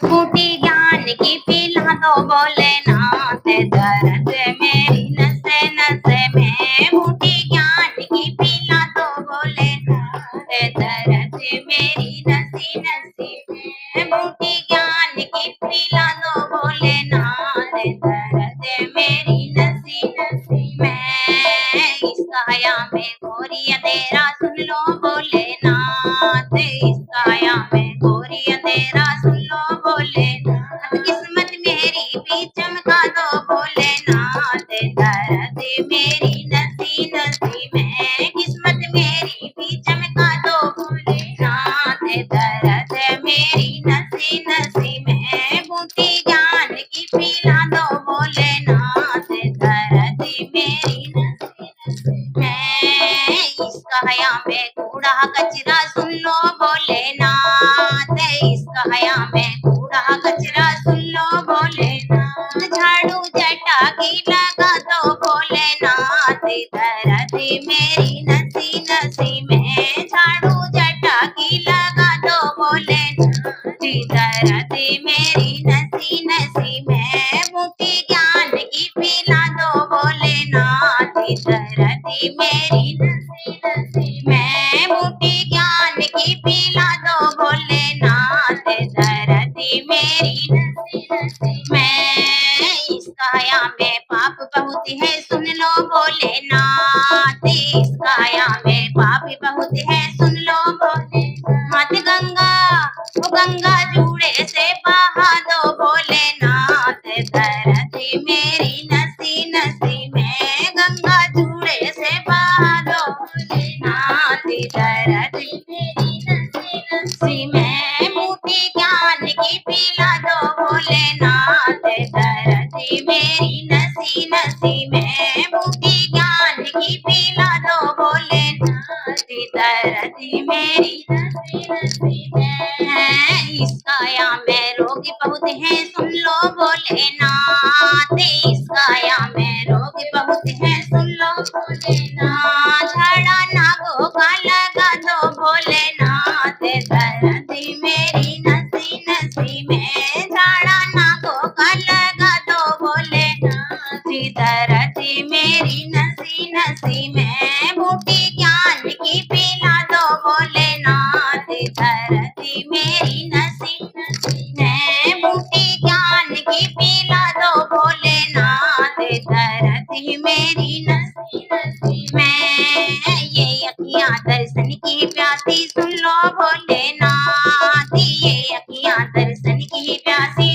बूटी ज्ञान की पिला दो भोलेनाथ, दर्द मेरी नसे नसे में। बूटी ज्ञान की पिला दो भोलेनाथ, दर्द मेरी नसी नसी में। बूटी ज्ञान की पिला दो भोलेनाथ, दर्द मेरी नसी नसी में। इस काया में घोरी अंधेरा सुन लो भोलेनाथ, इस काया में घोरी अंधेरा सुन लो भोलेनाथ। किस्मत मेरी भी चमका दो भोलेनाथ, दर्द मेरी नसी नसी में। किस्मत मेरी भी चमका दो भोलेनाथ, दर्द मेरी नसी नसी में। बूटी ज्ञान की पिला दो भोलेनाथ, दर्द मेरी नसी नसी में। इस काया में कूड़ा कचरा सुन लो भोलेनाथ, इस काया में कूड़ा कचरा सुन लो भोलेनाथ। झाड़ू जटा की लगा दो भोलेनाथ, दर्द मेरी नसी नसी में। झाड़ू जटा की लगा दो भोलेनाथ, दर्द मेरी नसी नसी में। बूटी ज्ञान की पिला दो भोलेनाथ, दर्द मेरी नसी नसी में। बूटी ज्ञान की पिला दो भोलेनाथ, दर्द मेरी नसी नसी में। इस काया में पाप बहुत है सुन लो भोलेनाथ, इस काया में पाप बहुत है सुन लो भोलेनाथ। गंगा ओ गंगा जूड़े से बहा दो भोलेनाथ, दर्द मेरी नसी नसी में। गंगा जूड़े से बहा दो भोलेनाथ, दर्द मेरी नसी नसी में। बूटी ज्ञान की पिला दो भोलेनाथ, दर्द मेरी नसी नसी में। बूटी ज्ञान की पिला दो भोलेनाथ, दर्द मेरी नसी नसी में। इस काया में रोग बहुत है सुन लो भोलेनाथ, इस काया में रोग बहुत है सुन लो भोलेनाथ। झाड़ा नागों का लगा दो भोलेनाथ, दर्द मेरी नसी नसी में। झाड़ा नागों का लगा दो भोलेनाथ, दर्द मेरी नसी नसी में। बूटी ज्ञान की पिला दो भोलेनाथ, दर्द मेरी नसी नसी में। बूटी ज्ञान की पिला दो भोलेनाथ, दर्द मेरी नसी नसी में। ये अखियां दर्शन की प्यासी सुन लो भोलेनाथ, ये अखियां दर्शन की प्यासी